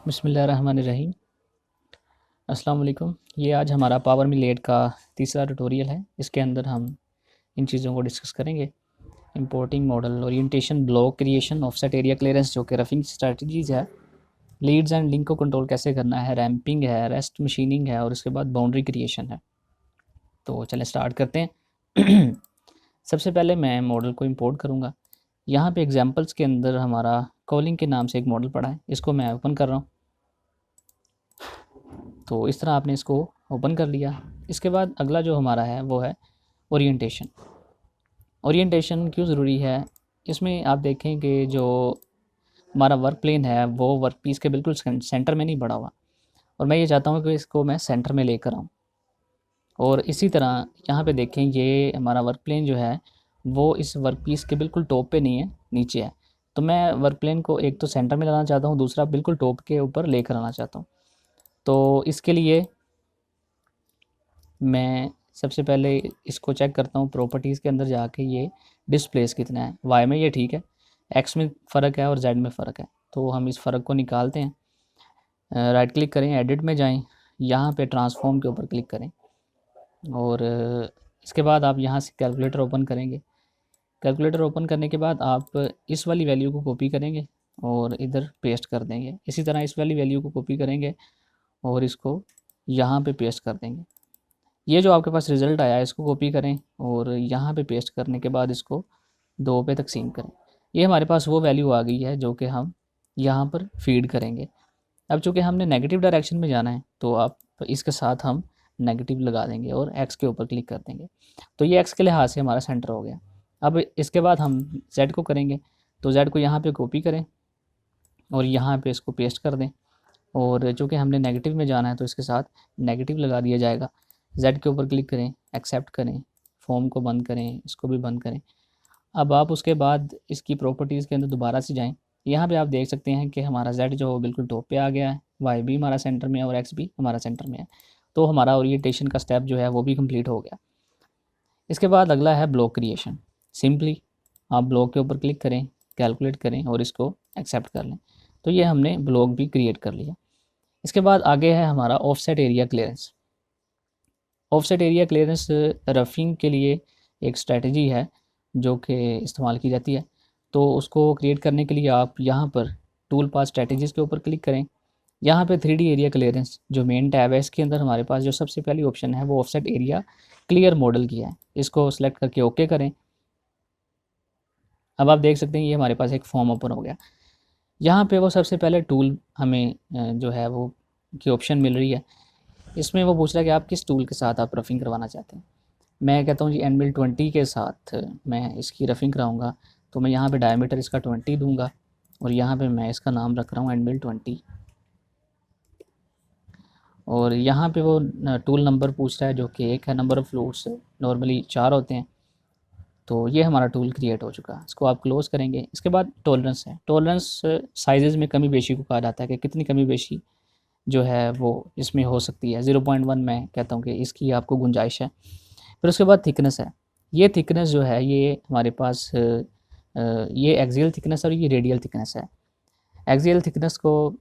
बिस्मिल्लाहिर्रहमानिर्रहीम। अस्सलाम वालेकुम। ये आज हमारा पावर मिलेट का तीसरा ट्यूटोरियल है। इसके अंदर हम इन चीज़ों को डिस्कस करेंगे। Importing model, orientation, block creation, offset area clearance जो कि रफिंग स्ट्रेटजीज़ है, लीड्स एंड लिंक को कंट्रोल कैसे करना है, रैम्पिंग है, रेस्ट मशीनिंग है और उसके बाद बाउंड्री क्रिएशन है। तो चलें स्टार्ट करते हैं। सबसे पहले मैं मॉडल को इंपोर्ट करूँगा। यहाँ पे एग्जांपल्स के अंदर हमारा कॉलिंग के नाम से एक मॉडल पड़ा है, इसको मैं ओपन कर रहा हूँ। तो इस तरह आपने इसको ओपन कर लिया। इसके बाद अगला जो हमारा है वो है ओरिएंटेशन। ओरिएंटेशन क्यों ज़रूरी है, इसमें आप देखें कि जो हमारा वर्क प्लेन है वो वर्क पीस के बिल्कुल सेंटर में नहीं पड़ा हुआ, और मैं ये चाहता हूँ कि इसको मैं सेंटर में लेकर आऊँ। और इसी तरह यहाँ पे देखें, ये हमारा वर्क प्लेन जो है वो इस वर्क पीस के बिल्कुल टॉप पे नहीं है, नीचे है। तो मैं वर्क प्लेन को एक तो सेंटर में लाना चाहता हूँ, दूसरा बिल्कुल टॉप के ऊपर लेकर आना चाहता हूँ। तो इसके लिए मैं सबसे पहले इसको चेक करता हूँ प्रॉपर्टीज़ के अंदर जाके, ये डिस्प्लेस कितना है। वाई में ये ठीक है, एक्स में फ़र्क है और जेड में फ़र्क है। तो हम इस फ़र्क को निकालते हैं। राइट क्लिक करें, एडिट में जाएं, यहाँ पे ट्रांसफॉर्म के ऊपर क्लिक करें और इसके बाद आप यहाँ से कैलकुलेटर ओपन करेंगे। कैलकुलेटर ओपन करने के बाद आप इस वाली वैल्यू को कॉपी करेंगे और इधर पेस्ट कर देंगे। इसी तरह इस वाली वैल्यू को कॉपी करेंगे और इसको यहाँ पे पेस्ट कर देंगे। ये जो आपके पास रिज़ल्ट आया है इसको कॉपी करें और यहाँ पे पेस्ट करने के बाद इसको 2 पे तकसीम करें। ये हमारे पास वो वैल्यू आ गई है जो कि हम यहाँ पर फीड करेंगे। अब चूँकि हमने नेगेटिव डायरेक्शन में जाना है तो आप इसके साथ हम नेगेटिव लगा देंगे और एक्स के ऊपर क्लिक कर देंगे। तो ये एक्स के लिहाज से हमारा सेंटर हो गया। अब इसके बाद हम जेड को करेंगे, तो जेड को यहाँ पे कॉपी करें और यहाँ पे इसको पेस्ट कर दें, और चूँकि हमने नेगेटिव में जाना है तो इसके साथ नेगेटिव लगा दिया जाएगा। जेड के ऊपर क्लिक करें, एक्सेप्ट करें, फॉर्म को बंद करें, इसको भी बंद करें। अब आप उसके बाद इसकी प्रॉपर्टीज़ के अंदर दोबारा से जाएं। यहाँ पे आप देख सकते हैं कि हमारा जेड जो बिल्कुल टॉप पे आ गया है, वाई भी हमारा सेंटर में है और एक्स भी हमारा सेंटर में है। तो हमारा ओरिएंटेशन का स्टेप जो है वो भी कंप्लीट हो गया। इसके बाद अगला है ब्लॉक क्रिएशन। सिंपली आप ब्लॉक के ऊपर क्लिक करें, कैलकुलेट करें और इसको एक्सेप्ट कर लें। तो ये हमने ब्लॉक भी क्रिएट कर लिया। इसके बाद आगे है हमारा offset area clearance. Offset area clearance roughing के लिए एक स्ट्रेटजी है जो कि इस्तेमाल की जाती है। तो उसको क्रिएट करने के लिए आप यहाँ पर टूल पास स्ट्रेटजीज़ के ऊपर क्लिक करें। यहाँ पे 3D एरिया क्लियरेंस जो मेन टैब है, इसके अंदर हमारे पास जो सबसे पहली ऑप्शन है वो ऑफसेट एरिया क्लियर मॉडल की है। इसको सेलेक्ट करके ओके करें। अब आप देख सकते हैं ये हमारे पास एक फॉर्म ओपन हो गया। यहाँ पे वो सबसे पहले टूल हमें जो है वो की ऑप्शन मिल रही है। इसमें वो पूछ रहा है कि आप किस टूल के साथ आप रफिंग करवाना चाहते हैं। मैं कहता हूँ जी एनमिल 20 के साथ मैं इसकी रफिंग कराऊँगा। तो मैं यहाँ पे डायमीटर इसका 20 दूंगा और यहाँ पे मैं इसका नाम रख रहा हूँ एनमिल 20। और यहाँ पे वो टूल नंबर पूछ रहा है जो कि 1 है। नंबर ऑफ़ फ्लूट्स नॉर्मली 4 होते हैं। तो ये हमारा टूल क्रिएट हो चुका है। इसको आप क्लोज़ करेंगे। इसके बाद टॉलरेंस है। टॉलरेंस साइज़ में कमी बेशी को कहा जाता है कि कितनी कमी बेशी जो है वो इसमें हो सकती है। 0.1 मैं कहता हूँ कि इसकी आपको गुंजाइश है। फिर उसके बाद थिकनेस है। ये थिकनेस जो है ये हमारे पास ये एक्सियल थिकनेस और ये रेडियल थिकनेस है। एक्सियल थिकनेस को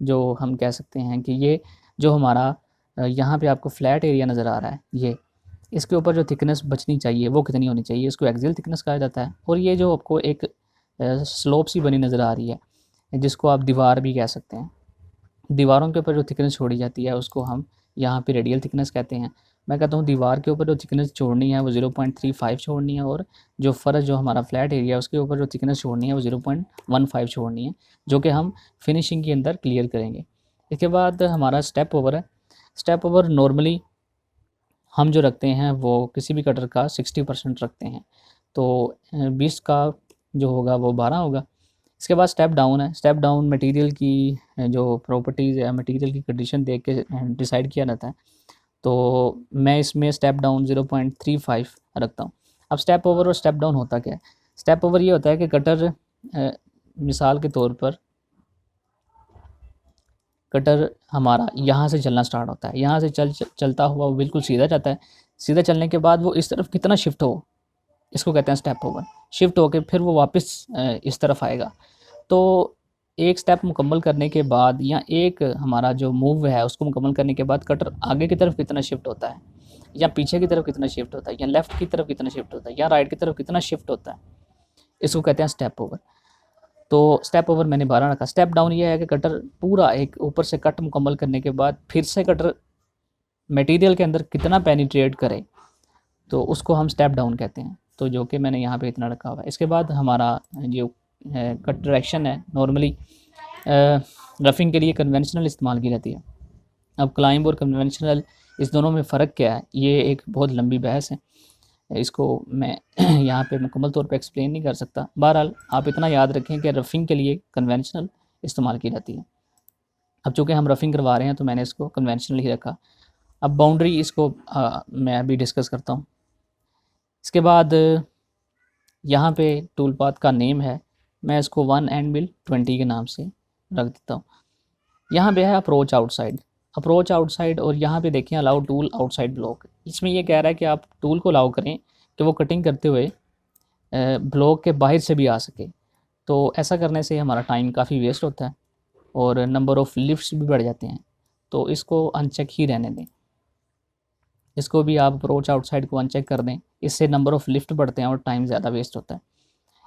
जो हम कह सकते हैं कि ये जो हमारा यहाँ पे आपको फ्लैट एरिया नज़र आ रहा है, ये इसके ऊपर जो थिकनेस बचनी चाहिए वो कितनी होनी चाहिए, इसको एक्सियल थिकनेस कहा जाता है। और ये जो आपको एक स्लोप सी बनी नज़र आ रही है, जिसको आप दीवार भी कह सकते हैं, दीवारों के ऊपर जो थिकनेस छोड़ी जाती है उसको हम यहाँ पे रेडियल थिकनेस कहते हैं। मैं कहता हूँ दीवार के ऊपर जो थिकनेस छोड़नी है वो 0.35 छोड़नी है, और जो फ़र्श जो हमारा फ्लैट एरिया है उसके ऊपर जो थिकनेस छोड़नी है वो 0.15 छोड़नी है, जो कि हम फिनिशिंग के अंदर क्लियर करेंगे। इसके बाद हमारा स्टेप ओवर है। स्टेप ओवर नॉर्मली हम जो रखते हैं वो किसी भी कटर का 60% रखते हैं। तो 20 का जो होगा वो 12 होगा। इसके बाद स्टेप डाउन है। स्टेप डाउन मटेरियल की जो प्रॉपर्टीज़ है, मटेरियल की कंडीशन देख के डिसाइड किया जाता है। तो मैं इसमें स्टेप डाउन 0.35 रखता हूँ। अब स्टेप ओवर और स्टेप डाउन होता क्या है। स्टेप ओवर ये होता है कि कटर मिसाल के तौर पर कटर हमारा यहाँ से चलना स्टार्ट होता है। यहाँ से चलता हुआ वो बिल्कुल सीधा जाता है। सीधा चलने के बाद वो इस तरफ कितना शिफ्ट हो, इसको कहते हैं स्टेप ओवर। शिफ्ट होकर फिर वो वापस इस तरफ आएगा। तो एक स्टेप मुकम्मल करने के बाद या एक हमारा जो मूव है उसको मुकम्मल करने के बाद कटर आगे की तरफ कितना शिफ्ट होता है, या पीछे की तरफ कितना शिफ्ट होता है, या लेफ़्ट की तरफ कितना शिफ्ट होता है, या राइट की तरफ कितना शिफ्ट होता है, इसको कहते हैं स्टेप ओवर। तो स्टेप ओवर मैंने 12 रखा। स्टेप डाउन ये है कि कटर पूरा एक ऊपर से कट मुकम्मल करने के बाद फिर से कटर मटेरियल के अंदर कितना पेनिट्रेट करे, तो उसको हम स्टेप डाउन कहते हैं। तो जो कि मैंने यहाँ पे इतना रखा हुआ है। इसके बाद हमारा जो कट डायरेक्शन है नॉर्मली रफिंग के लिए कन्वेंशनल इस्तेमाल की जाती है। अब क्लाइंब और कन्वेंशनल इस दोनों में फ़र्क क्या है, ये एक बहुत लंबी बहस है, इसको मैं यहाँ पे मुकम्मल तौर पे एक्सप्लेन नहीं कर सकता। बहरहाल आप इतना याद रखें कि रफिंग के लिए कन्वेंशनल इस्तेमाल की जाती है। अब चूँकि हम रफिंग करवा रहे हैं तो मैंने इसको कन्वेंशनल ही रखा। अब बाउंड्री इसको मैं अभी डिस्कस करता हूँ। इसके बाद यहाँ पे टूल पाथ का नेम है, मैं इसको 1 एंड मिल 20 के नाम से रख देता हूँ। यहाँ पे है अप्रोच आउटसाइड, और यहाँ पे देखें अलाउ टूल आउटसाइड ब्लॉक। इसमें ये कह रहा है कि आप टूल को अलाउ करें कि वो कटिंग करते हुए ब्लॉक के बाहर से भी आ सके। तो ऐसा करने से हमारा टाइम काफ़ी वेस्ट होता है और नंबर ऑफ़ लिफ्ट्स भी बढ़ जाते हैं, तो इसको अनचेक ही रहने दें। इसको भी आप अप्रोच आउटसाइड को अनचेक कर दें, इससे नंबर ऑफ़ लिफ्ट बढ़ते हैं और टाइम ज़्यादा वेस्ट होता है।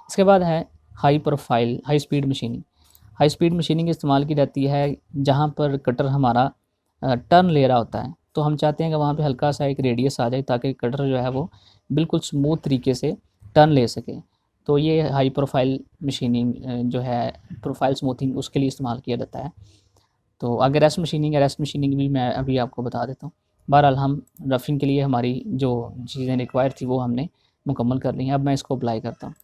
इसके बाद है हाई स्पीड मशीनिंग इस्तेमाल की जाती है जहाँ पर कटर हमारा टर्न ले रहा होता है। तो हम चाहते हैं कि वहाँ पे हल्का सा एक रेडियस आ जाए ताकि कटर जो है वो बिल्कुल स्मूथ तरीके से टर्न ले सके। तो ये हाई प्रोफाइल मशीनिंग जो है प्रोफाइल स्मूथिंग उसके लिए इस्तेमाल किया जाता है। तो अगर रेस्ट मशीनिंग भी मैं अभी आपको बता देता हूँ। बहरहाल हम रफिंग के लिए हमारी जो चीज़ें रिक्वायर थी वो हमने मुकम्मल कर ली हैं। अब मैं इसको अप्लाई करता हूँ।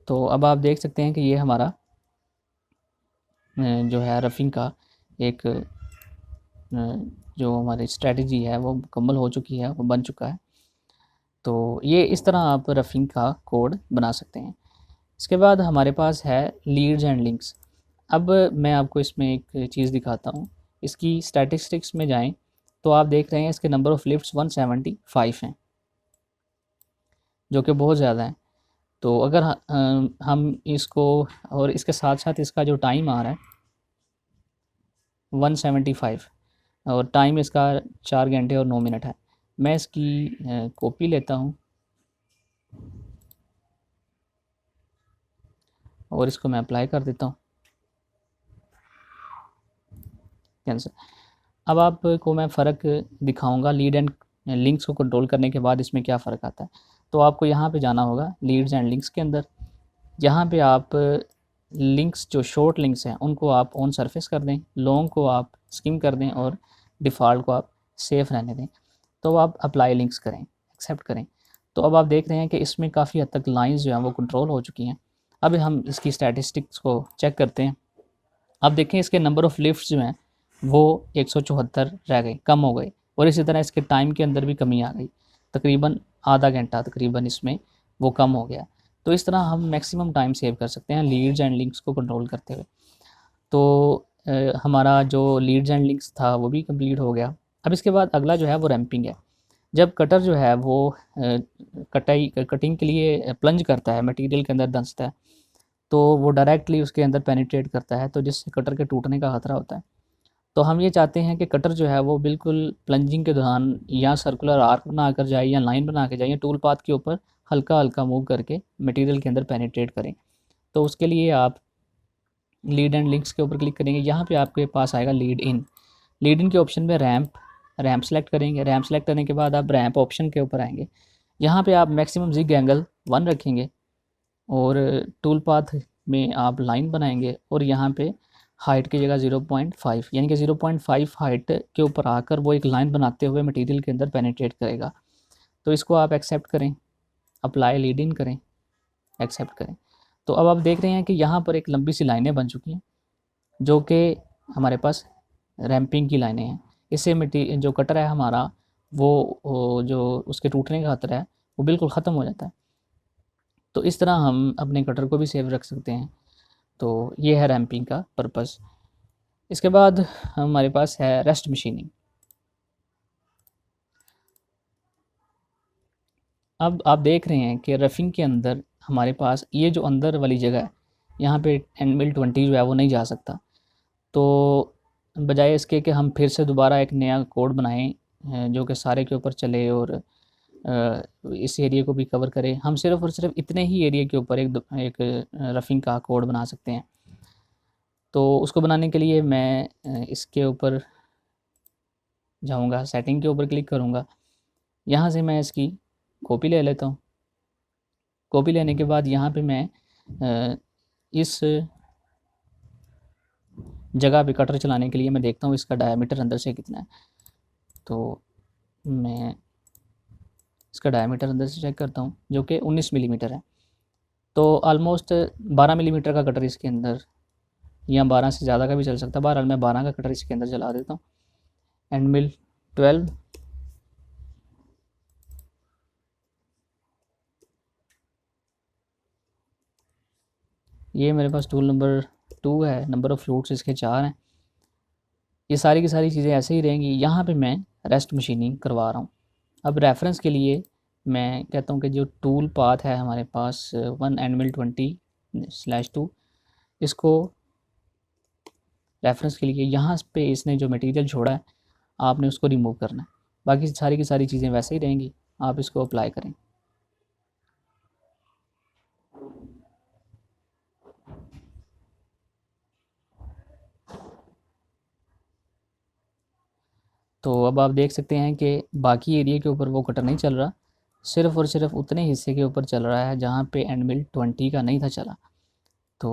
तो अब आप देख सकते हैं कि ये हमारा जो है रफिंग का एक जो हमारी स्ट्रेटजी है वो मुकम्मल हो चुकी है, वो बन चुका है। तो ये इस तरह आप रफिंग का कोड बना सकते हैं। इसके बाद हमारे पास है लीड्स एंड लिंक्स। अब मैं आपको इसमें एक चीज़ दिखाता हूँ। इसकी स्टैटिस्टिक्स में जाएं तो आप देख रहे हैं इसके नंबर ऑफ़ लिफ्ट्स 175 हैं, जो कि बहुत ज़्यादा है। तो अगर हम इसको और इसके साथ साथ इसका जो टाइम आ रहा है 175 और टाइम इसका 4 घंटे और 9 मिनट है। मैं इसकी कॉपी लेता हूँ और इसको मैं अप्लाई कर देता हूँ, कैंसिल। अब आपको मैं फ़र्क दिखाऊंगा लीड एंड लिंक्स को कंट्रोल करने के बाद इसमें क्या फ़र्क आता है। तो आपको यहाँ पे जाना होगा लीड्स एंड लिंक्स के अंदर। यहाँ पे आप लिंक्स जो शॉर्ट लिंक्स हैं उनको आप ऑन सरफेस कर दें, लॉन्ग को आप स्किम कर दें और डिफ़ॉल्ट को आप सेफ रहने दें। तो आप अप्लाई लिंक्स करें, एक्सेप्ट करें। तो अब आप देख रहे हैं कि इसमें काफ़ी हद तक लाइंस जो हैं वो कंट्रोल हो चुकी हैं। अब हम इसकी स्टैटिस्टिक्स को चेक करते हैं। अब देखें इसके नंबर ऑफ़ लिफ्ट्स जो हैं वो 174 रह गए, कम हो गए, और इसी तरह इसके टाइम के अंदर भी कमी आ गई, तकरीबन आधा घंटा तकरीबन इसमें वो कम हो गया। तो इस तरह हम मैक्सिमम टाइम सेव कर सकते हैं लीड्स एंड लिंक्स को कंट्रोल करते हुए। तो हमारा जो लीड्स एंड लिंक्स था वो भी कंप्लीट हो गया। अब इसके बाद अगला जो है वो रैंपिंग है। जब कटर जो है वो कटिंग के लिए प्लंज करता है, मटेरियल के अंदर धंसता है, तो वो डायरेक्टली उसके अंदर पेनिट्रेट करता है, तो जिससे कटर के टूटने का खतरा होता है। तो हम ये चाहते हैं कि कटर जो है वो बिल्कुल प्लंजिंग के दौरान या सर्कुलर आर्क बना कर जाए या लाइन बना के जाए या टूल पाथ के ऊपर हल्का हल्का मूव करके मटेरियल के अंदर पेनिट्रेट करें। तो उसके लिए आप लीड एंड लिंक्स के ऊपर क्लिक करेंगे। यहाँ पे आपके पास आएगा लीड इन के ऑप्शन में रैम्प सेलेक्ट करेंगे। रैम्प सेलेक्ट करने के बाद आप रैम्प ऑप्शन के ऊपर आएंगे। यहाँ पे आप मैक्सिमम जिग एंगल 1 रखेंगे और टूल पाथ में आप लाइन बनाएंगे और यहाँ पे हाइट की जगह 0.5 यानी कि 0.5 हाइट के ऊपर आकर वो एक लाइन बनाते हुए मटेरियल के अंदर पेनिट्रेट करेगा। तो इसको आप एक्सेप्ट करें, अप्लाई लीड इन करें, एक्सेप्ट करें। तो अब आप देख रहे हैं कि यहाँ पर एक लंबी सी लाइनें बन चुकी हैं जो कि हमारे पास रैंपिंग की लाइनें हैं। इससे जो कटर है हमारा वो जो उसके टूटने का खतरा है वो बिल्कुल ख़त्म हो जाता है। तो इस तरह हम अपने कटर को भी सेव रख सकते हैं। तो ये है रैंपिंग का पर्पज़। इसके बाद हमारे पास है रेस्ट मशीनिंग। अब आप देख रहे हैं कि रफिंग के अंदर हमारे पास ये जो अंदर वाली जगह है, यहाँ पे एंड मिल 20 जो है वो नहीं जा सकता। तो बजाय इसके कि हम फिर से दोबारा एक नया कोड बनाएं जो कि सारे के ऊपर चले और इस एरिया को भी कवर करे, हम सिर्फ और सिर्फ इतने ही एरिया के ऊपर एक रफिंग का कोड बना सकते हैं। तो उसको बनाने के लिए मैं इसके ऊपर जाऊंगा, सेटिंग के ऊपर क्लिक करूंगा, यहाँ से मैं इसकी कॉपी ले लेता हूँ। कॉपी लेने के बाद यहाँ पे मैं इस जगह पे कटर चलाने के लिए मैं देखता हूँ इसका डायमीटर अंदर से कितना है। तो मैं इसका डायमीटर अंदर से चेक करता हूँ जो कि 19 मिलीमीटर है। तो ऑलमोस्ट 12 मिलीमीटर का कटर इसके अंदर, या 12 से ज़्यादा का भी चल सकता है। बहरहाल मैं 12 का कटर इसके अंदर चला देता हूँ। एंड मिल 12, ये मेरे पास टूल नंबर 2 है। नंबर ऑफ़ फ्लूट्स इसके 4 हैं। ये सारी की सारी चीज़ें ऐसे ही रहेंगी। यहाँ पे मैं रेस्ट मशीनिंग करवा रहा हूँ। अब रेफरेंस के लिए मैं कहता हूँ कि जो टूल पाथ है हमारे पास 1 एंड मिल 20/2, इसको रेफरेंस के लिए यहाँ पे इसने जो मटेरियल छोड़ा है आपने उसको रिमूव करना है। बाकी सारी की सारी चीज़ें वैसे ही रहेंगी, आप इसको अप्लाई करें। तो अब आप देख सकते हैं कि बाकी एरिया के ऊपर वो कटर नहीं चल रहा, सिर्फ़ और सिर्फ उतने हिस्से के ऊपर चल रहा है जहाँ पे एंड मिल 20 का नहीं था चला। तो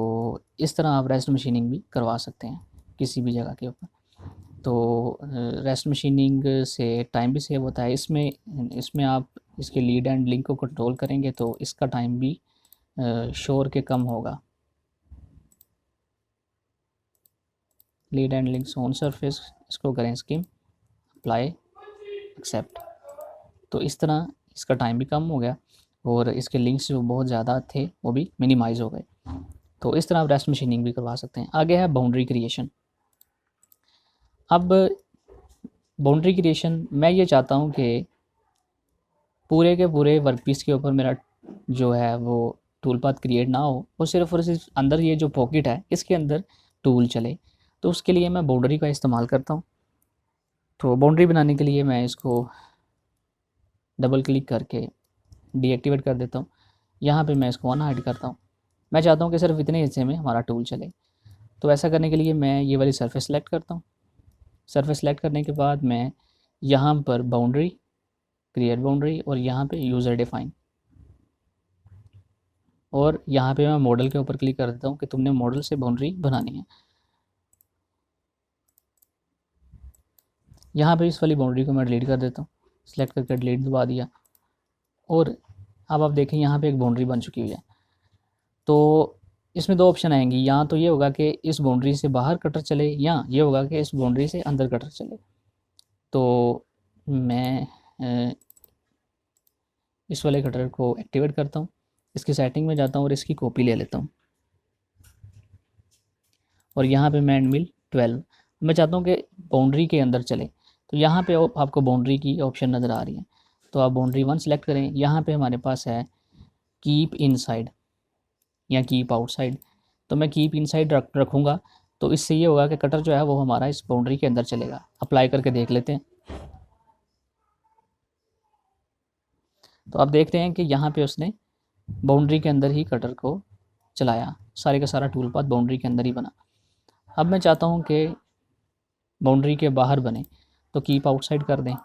इस तरह आप रेस्ट मशीनिंग भी करवा सकते हैं किसी भी जगह के ऊपर। तो रेस्ट मशीनिंग से टाइम भी सेव होता है। इसमें इसमें आप इसके लीड एंड लिंक को कंट्रोल करेंगे तो इसका टाइम भी शोर के कम होगा। Lead and links on surface, इसको करें स्किम, अप्लाई, एक्सेप्ट। तो इस तरह इसका टाइम भी कम हो गया और इसके लिंक्स जो बहुत ज़्यादा थे वो भी मिनिमाइज़ हो गए। तो इस तरह आप रेस्ट मशीनिंग भी करवा सकते हैं। आगे है बाउंड्री क्रिएशन। अब बाउंड्री क्रिएशन मैं ये चाहता हूँ कि पूरे के पूरे वर्कपीस के ऊपर मेरा जो है वो टूल पाथ क्रिएट ना हो, वो सिर्फ और सिर्फ अंदर ये जो पॉकेट है इसके अंदर टूल चले। तो उसके लिए मैं बाउंड्री का इस्तेमाल करता हूँ। तो बाउंड्री बनाने के लिए मैं इसको डबल क्लिक करके डीएक्टिवेट कर देता हूँ। यहाँ पे मैं इसको अनहाइड करता हूँ। मैं चाहता हूँ कि सिर्फ इतने हिस्से में हमारा टूल चले। तो ऐसा करने के लिए मैं ये वाली सरफेस सेलेक्ट करता हूँ। सरफेस सेलेक्ट करने के बाद मैं यहाँ पर बाउंड्री, क्रिएट बाउंड्री और यहाँ पे यूज़र डिफाइन, और यहाँ पे मैं मॉडल के ऊपर क्लिक कर देता हूँ कि तुमने मॉडल से बाउंड्री बनानी है। यहाँ पे इस वाली बाउंड्री को मैं डिलीट कर देता हूँ। सेलेक्ट करके डिलीट दबा दिया और अब आप देखें यहाँ पे एक बाउंड्री बन चुकी हुई है। तो इसमें दो ऑप्शन आएंगी, या तो ये होगा कि इस बाउंड्री से बाहर कटर चले, या ये होगा कि इस बाउंड्री से अंदर कटर चले। तो मैं इस वाले कटर को एक्टिवेट करता हूँ, इसकी सेटिंग में जाता हूँ और इसकी कॉपी ले लेता हूँ। और यहाँ पे मैं मिल 12 मैं चाहता हूँ कि बाउंड्री के अंदर चले। तो यहाँ पे आपको बाउंड्री की ऑप्शन नज़र आ रही है। तो आप बाउंड्री 1 सेलेक्ट करें। यहाँ पे हमारे पास है कीप इनसाइड या कीप आउटसाइड। तो मैं कीप इनसाइड रखूँगा। तो इससे ये होगा कि कटर जो है वो हमारा इस बाउंड्री के अंदर चलेगा। अप्लाई करके देख लेते हैं। तो आप देख रहे हैं कि यहाँ पे उसने बाउंड्री के अंदर ही कटर को चलाया, सारे का सारा टूल पाथ बाउंड्री के अंदर ही बना। अब मैं चाहता हूँ कि बाउंड्री के बाहर बने, तो कीप आउटसाइड कर दें।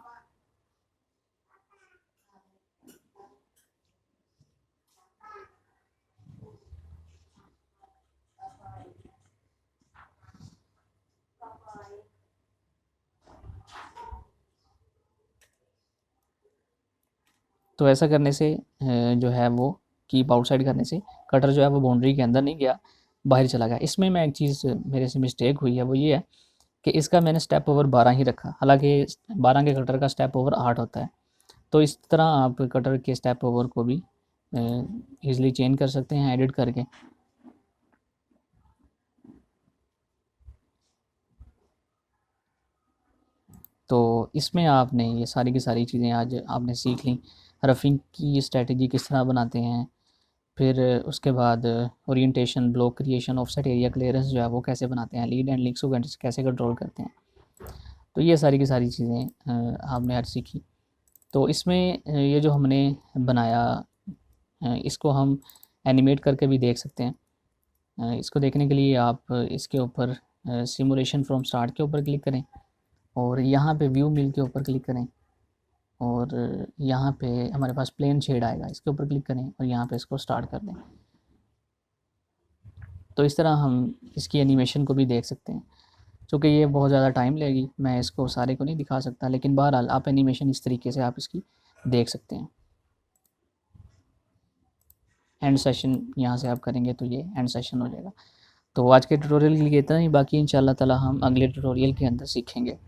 तो ऐसा करने से जो है वो कीप आउटसाइड करने से कटर जो है वो बाउंड्री के अंदर नहीं गया, बाहर चला गया। इसमें मैं एक चीज़ मेरे से मिस्टेक हुई है, वो ये है कि इसका मैंने स्टेप ओवर 12 ही रखा, हालांकि 12 के कटर का स्टेप ओवर 8 होता है। तो इस तरह आप कटर के स्टेप ओवर को भी ईज़िली चेंज कर सकते हैं एडिट करके। तो इसमें आपने ये सारी की सारी चीज़ें आज आपने सीख ली। रफिंग की स्ट्रेटजी किस तरह बनाते हैं, फिर उसके बाद orientation, block creation, offset area clearance जो है वो कैसे बनाते हैं, लीड एंड लिंक्स को कैसे कंट्रोल करते हैं। तो ये सारी की सारी चीज़ें आपने आज सीखी। तो इसमें ये जो हमने बनाया, इसको हम एनिमेट करके भी देख सकते हैं। इसको देखने के लिए आप इसके ऊपर सिमुलेशन फ्रॉम स्टार्ट के ऊपर क्लिक करें और यहाँ पे व्यू मिल के ऊपर क्लिक करें और यहाँ पे हमारे पास प्लेन शेड आएगा, इसके ऊपर क्लिक करें और यहाँ पे इसको स्टार्ट कर दें। तो इस तरह हम इसकी एनिमेशन को भी देख सकते हैं। चूँकि ये बहुत ज़्यादा टाइम लेगी, मैं इसको सारे को नहीं दिखा सकता, लेकिन बहरहाल आप एनिमेशन इस तरीके से आप इसकी देख सकते हैं। एंड सेशन यहाँ से आप करेंगे तो ये एंड सेशन हो जाएगा। तो आज के ट्यूटोरियल के लिए इतना ही, बाकी इंशाल्लाह ताला हम अगले ट्यूटोरियल के अंदर सीखेंगे।